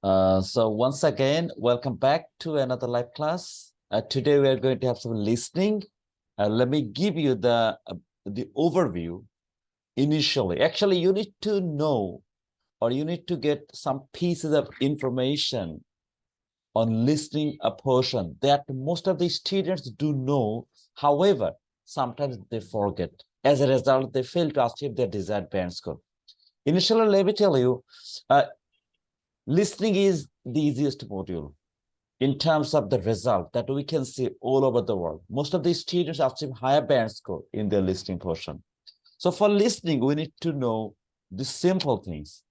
So once again, welcome back to another live class. Today we are going to have some listening. Let me give you the overview initially. Actually, you need to know, or you need to get some pieces of information on listening a portion that most of the students do know. However, sometimes they forget. As a result, they fail to achieve their desired band score. Initially, let me tell you, listening is the easiest module in terms of the result that we can see all over the world. Most of the students achieve higher band score in their listening portion. So for listening, we need to know the simple things.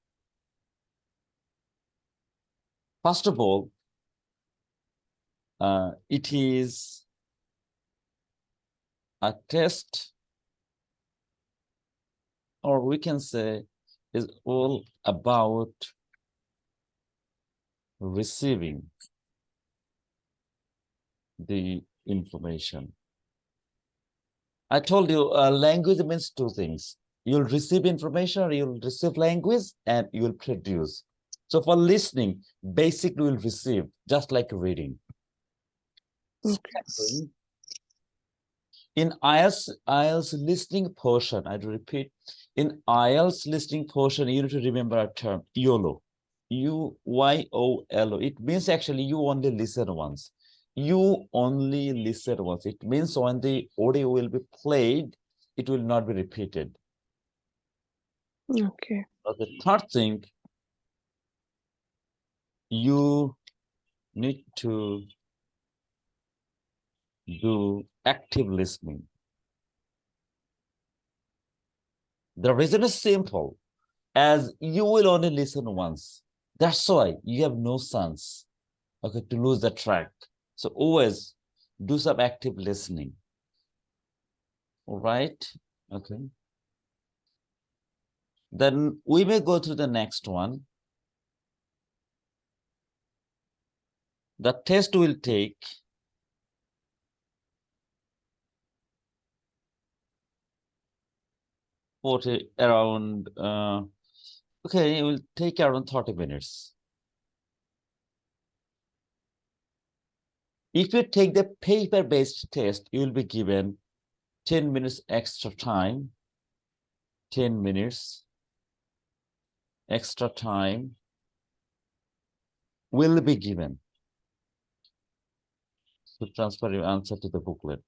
First of all, it is a test, or we can say is all about receiving the information. I told you language means two things. You'll receive information, or you'll receive language, and you'll produce. So for listening, basically you'll receive, just like reading. Okay. In IELTS listening portion, I repeat, in IELTS listening portion, you need to remember a term, YOLO. YOLO. It means actually you only listen once. You only listen once. It means when the audio will be played, it will not be repeated. Okay. The third thing, you need to do active listening. The reason is simple, as you will only listen once. That's why you have no chance, okay, to lose the track. So always do some active listening. All right, okay. Then we may go to the next one. The test will take around, okay, it will take around 30 minutes. If you take the paper-based test, you will be given 10 minutes extra time, 10 minutes extra time will be given to transfer your answer to the booklet.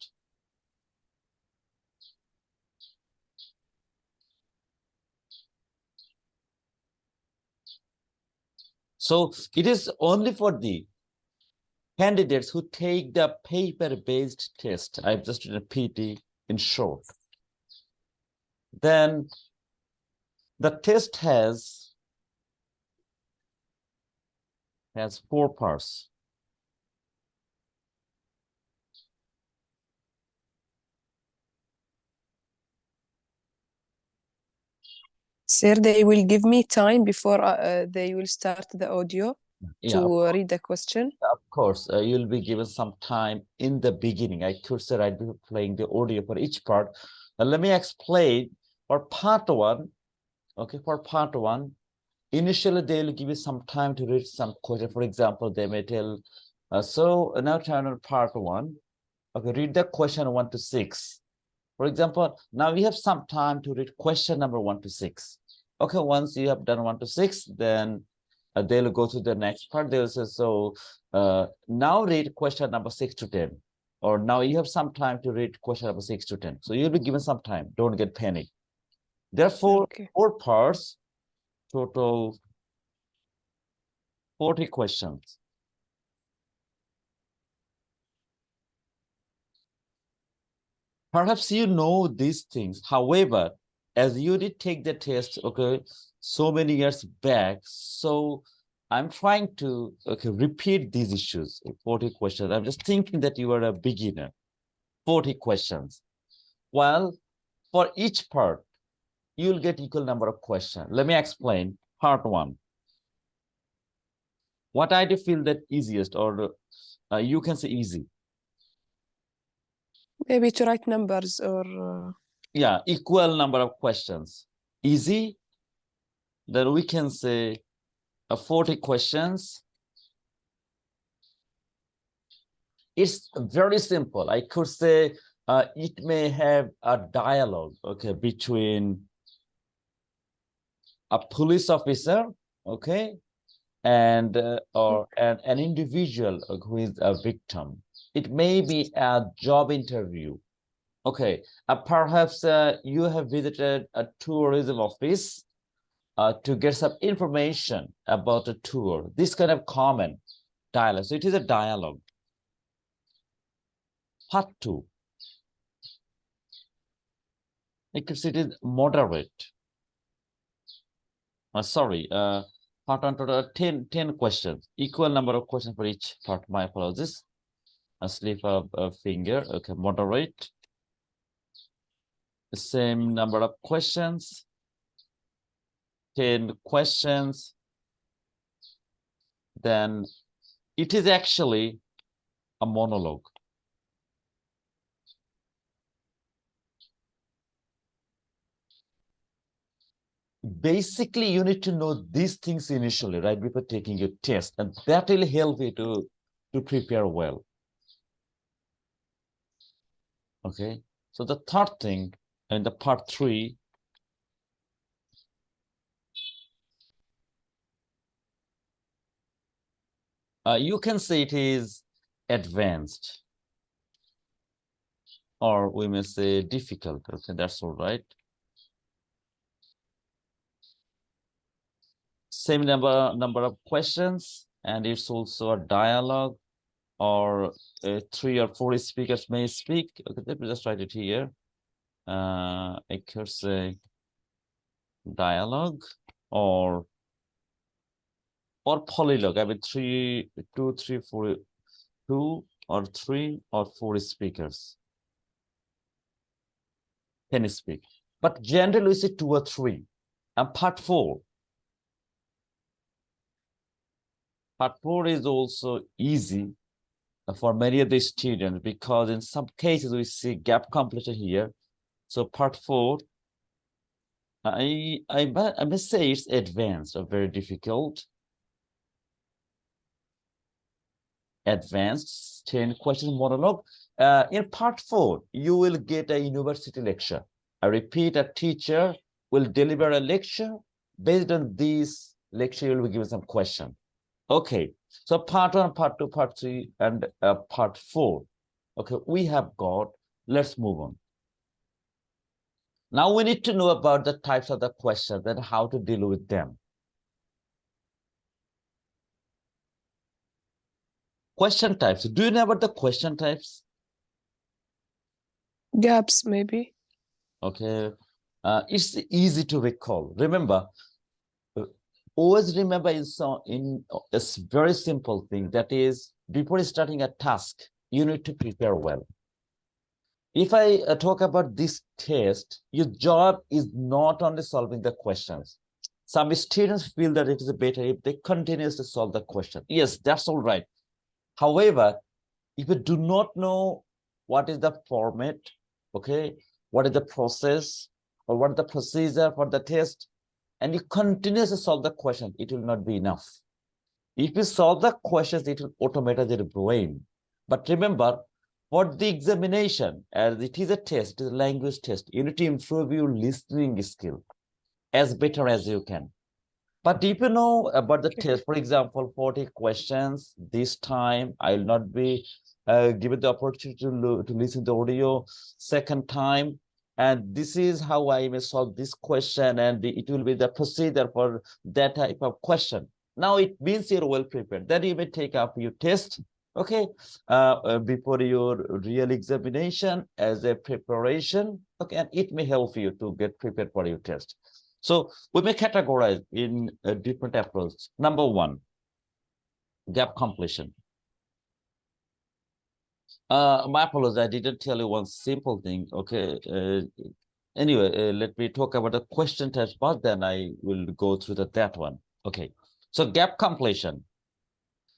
So it is only for the candidates who take the paper-based test. I've just repeated in short. Then the test has 4 parts. Sir, they will give me time before they will start the audio to read the question. Of course, you'll be given some time in the beginning. I could say I'd be playing the audio for each part. Let me explain for part 1. Okay, for part 1, initially they'll give you some time to read some question. For example, they may tell, so now turn on part 1. Okay, read the question 1 to 6. For example, now you have some time to read question number 1 to 6. Okay, once you have done 1 to 6, then they'll go to the next part. They'll say, so now read question number 6 to 10. Or now you have some time to read question number 6 to 10. So you'll be given some time. Don't get panicked. Therefore, Okay. 4 parts, total 40 questions. Perhaps you know these things. However, as you did take the test, okay, so many years back, so I'm trying to repeat these issues, 40 questions. I'm just thinking that you are a beginner. 40 questions. Well, for each part, you'll get equal number of questions. Let me explain. Part 1. What I do feel that easiest, or you can say easy. Maybe to write numbers or... Yeah, equal number of questions. Easy, then we can say 40 questions. It's very simple. I could say it may have a dialogue, okay, between a police officer, okay, and or an individual who is a victim. It may be a job interview. Okay, perhaps you have visited a tourism office to get some information about a tour. This kind of common dialogue. So it is a dialogue. Part 2. Because it is moderate. Sorry, part 1 to 10 questions. Equal number of questions for each part. My apologies. A slip of a finger. Okay, moderate. The same number of questions. 10 questions. Then it is actually a monologue. Basically, you need to know these things initially, right, before taking your test, and that will help you to prepare well. Okay, so the third thing in the part 3, you can say it is advanced, or we may say difficult. Okay, that's all right. Same number of questions, and it's also a dialogue, or 3 or 4 speakers may speak. Okay, let me just write it here. I could say dialogue or polylogue. I mean 2, 3, 4, 2 or 3 or 4 speakers can speak. But generally we say 2 or 3. And part 4. Part 4 is also easy for many of the students because in some cases we see gap completion here. So part 4, I must say it's advanced or very difficult. Advanced 10 question monologue. In part 4, you will get a university lecture. I repeat, a teacher will deliver a lecture. Based on this lecture, you will be given some question. Okay, so part 1, part 2, part 3, and part 4. Okay, we have got, let's move on. Now we need to know about the types of the questions and how to deal with them. Question types. Do you know about the question types? Gaps, maybe. Okay, it's easy to recall. Remember, always remember in a very simple thing, that is, before starting a task, you need to prepare well. If I talk about this test, your job is not only solving the questions. Some students feel that it is better if they continuously solve the question. Yes, that's all right. However, if you do not know what is the format, okay, what is the process, or what is the procedure for the test, and you continuously solve the question, it will not be enough. If you solve the questions, it will automate your brain. But remember, for the examination, as it is a test, it is a language test, you need to improve your listening skill as better as you can. But if you know about the test, for example, 40 questions, this time I will not be given the opportunity to listen to the audio second time. And this is how I may solve this question, and it will be the procedure for that type of question. Now it means you're well prepared. Then you may take up your test, okay, before your real examination as a preparation, okay, and it may help you to get prepared for your test. So we may categorize in a different approach. Number 1, gap completion. My apologies, I didn't tell you one simple thing. Okay. Anyway, let me talk about the question types, but then I will go through that one. Okay. So gap completion.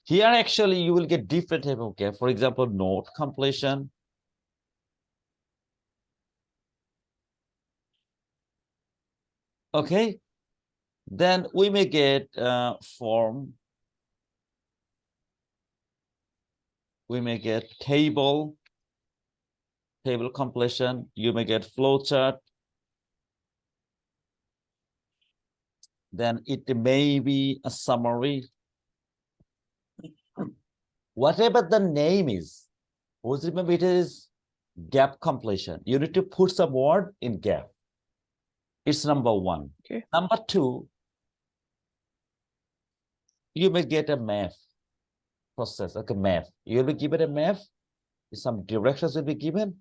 Here, actually, you will get different type of gap. For example, note completion. Okay. Then we may get form. We may get table completion. You may get flowchart. Then it may be a summary. Whatever the name is, always remember it is gap completion. You need to put some word in gap. It's number one. Okay. Number two, you may get a math process, like a math. You'll be given a math, some directions will be given,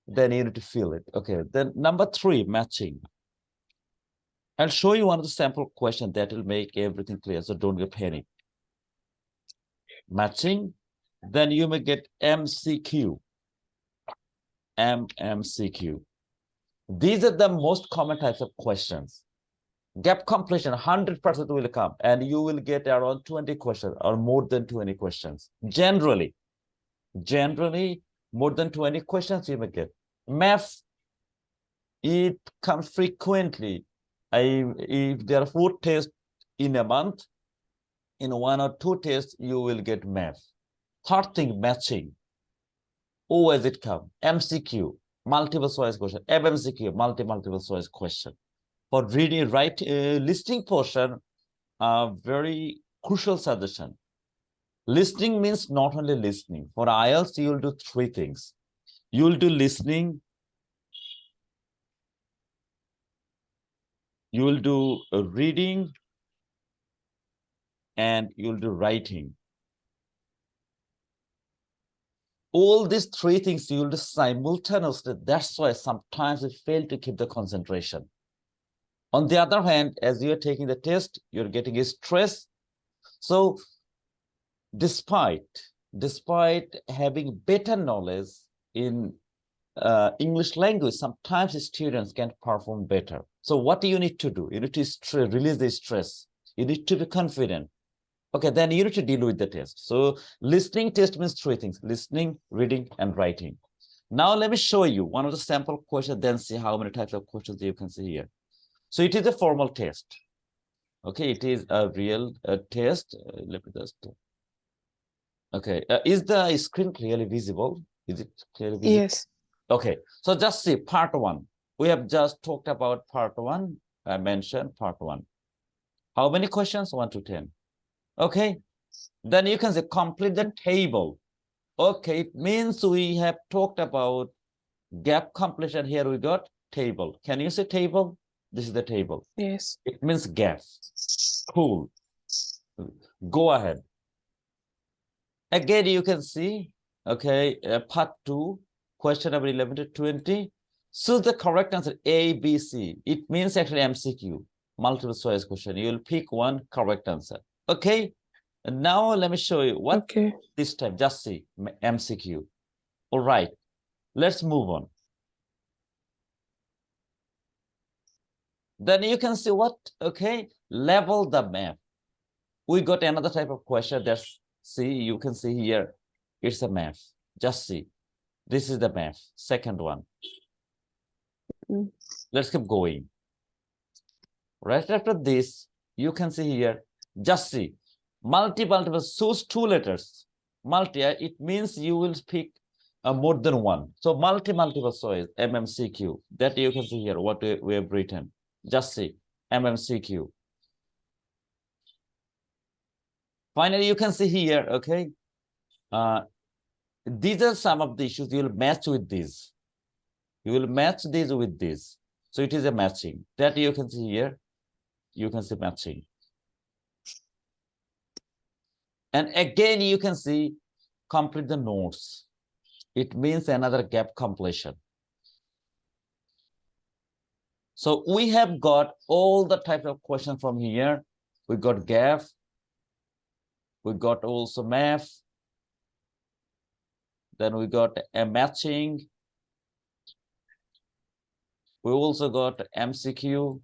then you need to fill it. Okay, then number three, matching. I'll show you one of the sample questions that will make everything clear, so don't get panic. Matching, then you may get MCQ. MCQ. These are the most common types of questions. Gap completion, 100% will come, and you will get around 20 questions or more than 20 questions. Generally, more than 20 questions you may get. Math, it comes frequently. If there are 4 tests in a month, in 1 or 2 tests, you will get math. Third thing, matching. Always it comes. MCQ, multiple choice question. MCQ, multiple choice question. For reading, listening portion, very crucial suggestion. Listening means not only listening. For IELTS, you will do 3 things. You will do listening, you will do reading, and you will do writing. All these 3 things you will do simultaneously. That's why sometimes we fail to keep the concentration. On the other hand, as you're taking the test, you're getting a stress. So despite having better knowledge in English language, sometimes students can perform better. So what do you need to do? You need to release the stress. You need to be confident. Okay, then you need to deal with the test. So listening test means 3 things: listening, reading, and writing. Now let me show you one of the sample questions, then see how many types of questions you can see here. So it is a formal test. Okay, it is a real test. Let me just. Okay, is the screen clearly visible? Is it clearly visible? Yes. Okay, so just see part 1. We have just talked about part 1. I mentioned part 1. How many questions? 1 to 10. Okay, then you can say complete the table. Okay, it means we have talked about gap completion. Here we got table. Can you see table? This is the table. Yes. It means gap. Cool. Go ahead. Again, you can see, okay, part 2, question number 11 to 20. So the correct answer, A, B, C. It means actually MCQ, multiple choice question. You'll pick one correct answer. Okay, and now let me show you what this time. Just see MCQ. All right, let's move on. Then you can see what, okay, level the map. We got another type of question. That's, see, you can see here, it's a map. Just see, this is the map, second one. Let's keep going. Right after this, you can see here, just see, multiple, choose 2 letters. Multi, it means you will pick more than one. So multiple choice, MMCQ. That you can see here, what we have written. Just see, MMCQ. Finally, you can see here, okay, these are some of the issues you will match with these. You will match these with this. So it is a matching. That you can see here. You can see matching. And again, you can see complete the notes. It means another gap completion. So we have got all the types of questions from here. We got gap. We got also math. Then we got a matching. We also got MCQ,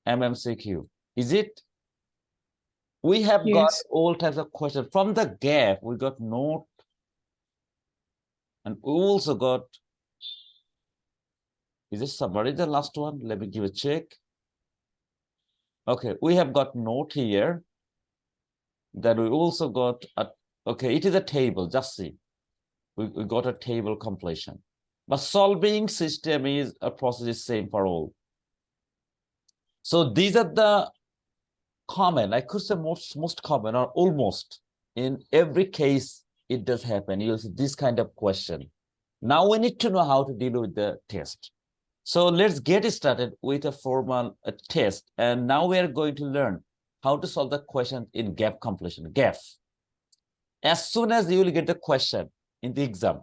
MMCQ. Is it? We have got all types of questions. From the gap, we got note. And we also got, is this summary the last one? Let me give a check. Okay, we have got note here that we also got a, okay, it is a table, just see. We got a table completion. But solving system is a process is same for all. So these are the common, I could say most common or almost in every case it does happen. You'll see this kind of question. Now we need to know how to deal with the test. So let's get started with a formal test. And now we are going to learn how to solve the question in gap completion, gap. As soon as you will get the question in the exam,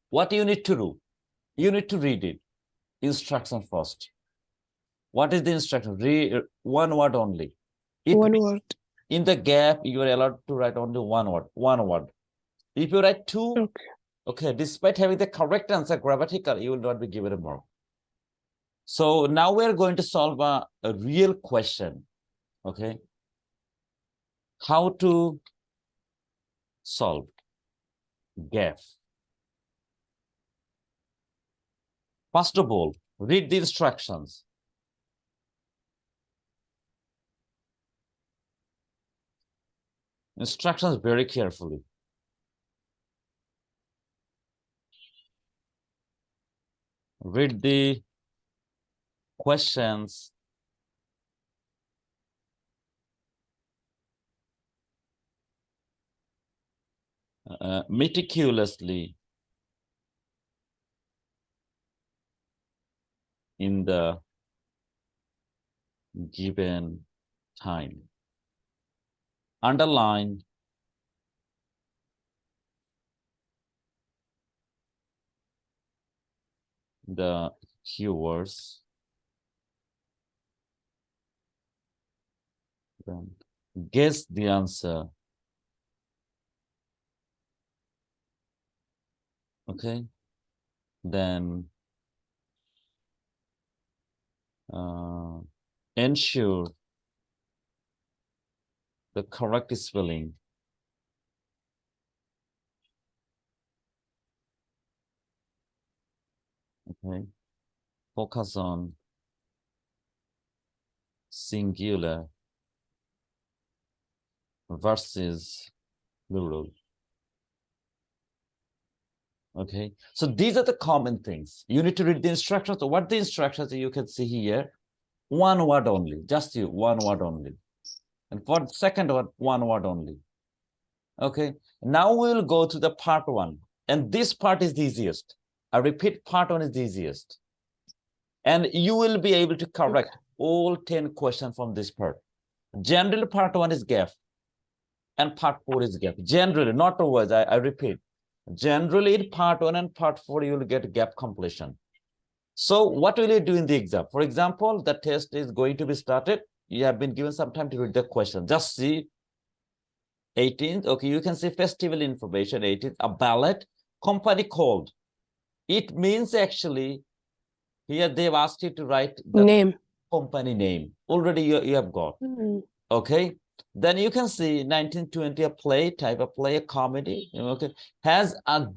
what you need to do? You need to read it. Instruction first. What is the instruction? Read one word only. One word. In the gap, you are allowed to write only one word, one word. If you write two, okay, despite having the correct answer grammatical, you will not be given a mark. So now we're going to solve a real question, okay? How to solve gap. First of all, read the instructions. Instructions very carefully. Read the questions. Meticulously in the given time. Underline the keywords. Then guess the answer. Okay. Then ensure the correct spelling. Okay. Focus on singular versus plural. Okay. So these are the common things. You need to read the instructions. So what the instructions you can see here, one word only, just you, one word only. And for the second one word only. Okay. Now we will go to the part one. And this part is the easiest. I repeat, part one is the easiest. And you will be able to correct all 10 questions from this part. Generally, part one is gap. And part four is gap. Generally, not always, I repeat. Generally, in part one and part four, you will get gap completion. So what will you do in the exam? For example, the test is going to be started. You have been given some time to read the question. Just see 18th. Okay, you can see festival information, 18th, a ballot, company called. It means actually, here they've asked you to write the name. Company name. Already you have got. Okay. Then you can see 1920, a play, type of play, a comedy, okay, has a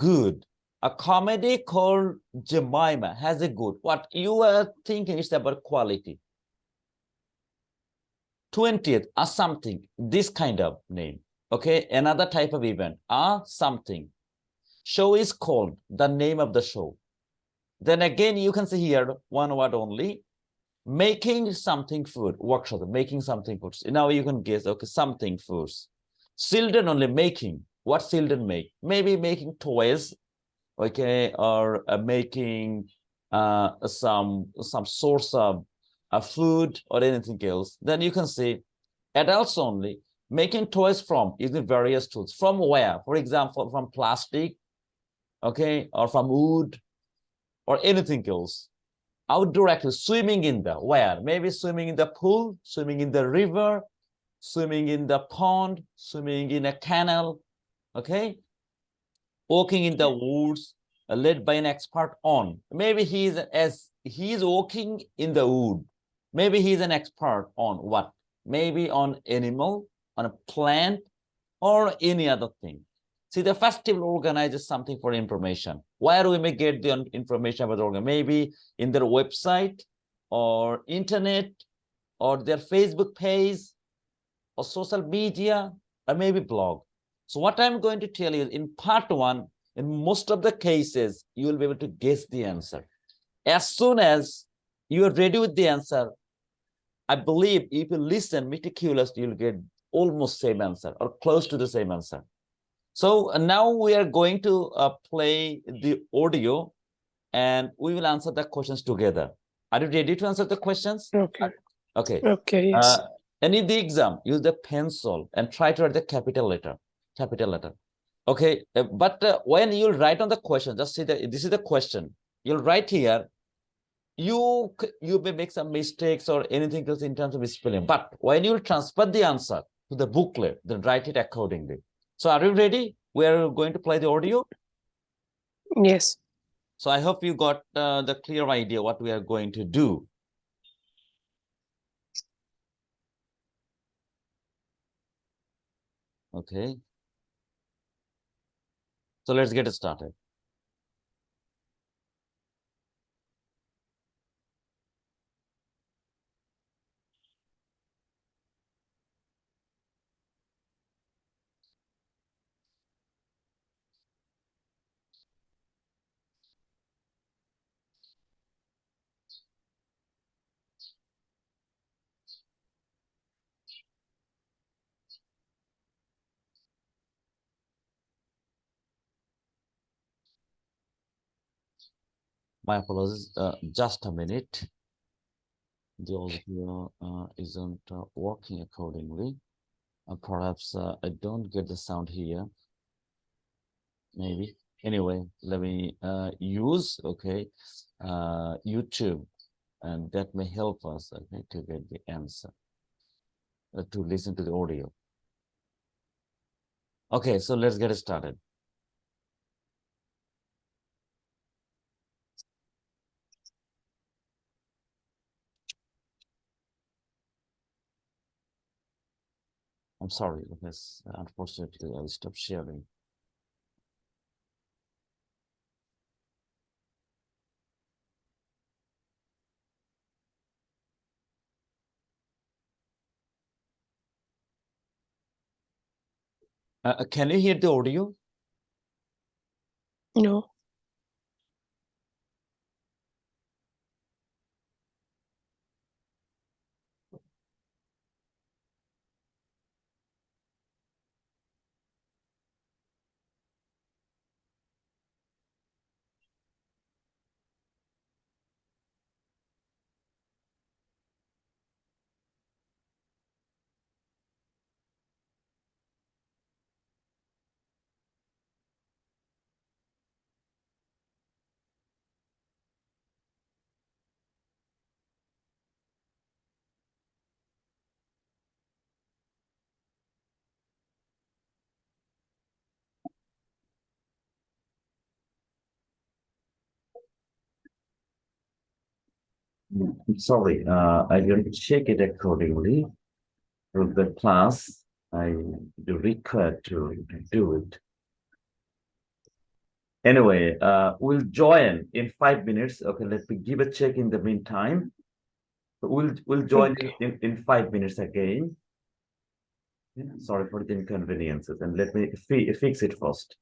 comedy called Jemima, has a good. What you are thinking is about quality. 20th, a something, this kind of name. Okay, another type of event, a something. Show is called, the name of the show. Then again, you can see here, one word only, making something food, workshop, making something food. Now you can guess, okay, something foods. Children only making. What children make? Maybe making toys, okay, or making some source of food or anything else. Then you can see adults only making toys from using various tools. From where? For example, from plastic, okay, or from wood or anything else. Outdoor activities, swimming in the where? Maybe swimming in the pool, swimming in the river, swimming in the pond, swimming in a canal, okay? Walking in the woods, led by an expert on. Maybe he's walking in the wood. Maybe he's an expert on what? Maybe on animal, on a plant, or any other thing. See, the festival organizes something for information. Where we may get the information about the organ? Maybe in their website or internet or their Facebook page or social media or maybe blog. So what I'm going to tell you in part one, in most of the cases, you will be able to guess the answer. As soon as you are ready with the answer, I believe if you listen meticulously, you'll get almost same answer or close to the same answer. So now we are going to play the audio and we will answer the questions together. Are you ready to answer the questions? Okay. Okay. Okay, yes. And in the exam, use the pencil and try to write the capital letter. Capital letter. Okay. But when you'll write on the question, just see that this is the question. You'll write here. You may make some mistakes or anything else in terms of spelling. But when you'll transfer the answer to the booklet, then write it accordingly. So are you ready? We are going to play the audio. Yes. So I hope you got the clear idea what we are going to do. Okay. So let's get started. My apologies. Just a minute. The audio isn't working accordingly. Perhaps I don't get the sound here. Maybe. Anyway, let me use YouTube, and that may help us to get the answer to listen to the audio. Okay, so let's get started. I'm sorry, because unfortunately I'll stop sharing. Can you hear the audio? No. I'm sorry, I didn't check it accordingly. With the class, I do require to do it. Anyway, we'll join in 5 minutes. Okay, let me give a check in the meantime. We'll join in 5 minutes again. Sorry for the inconveniences, and let me fix it first.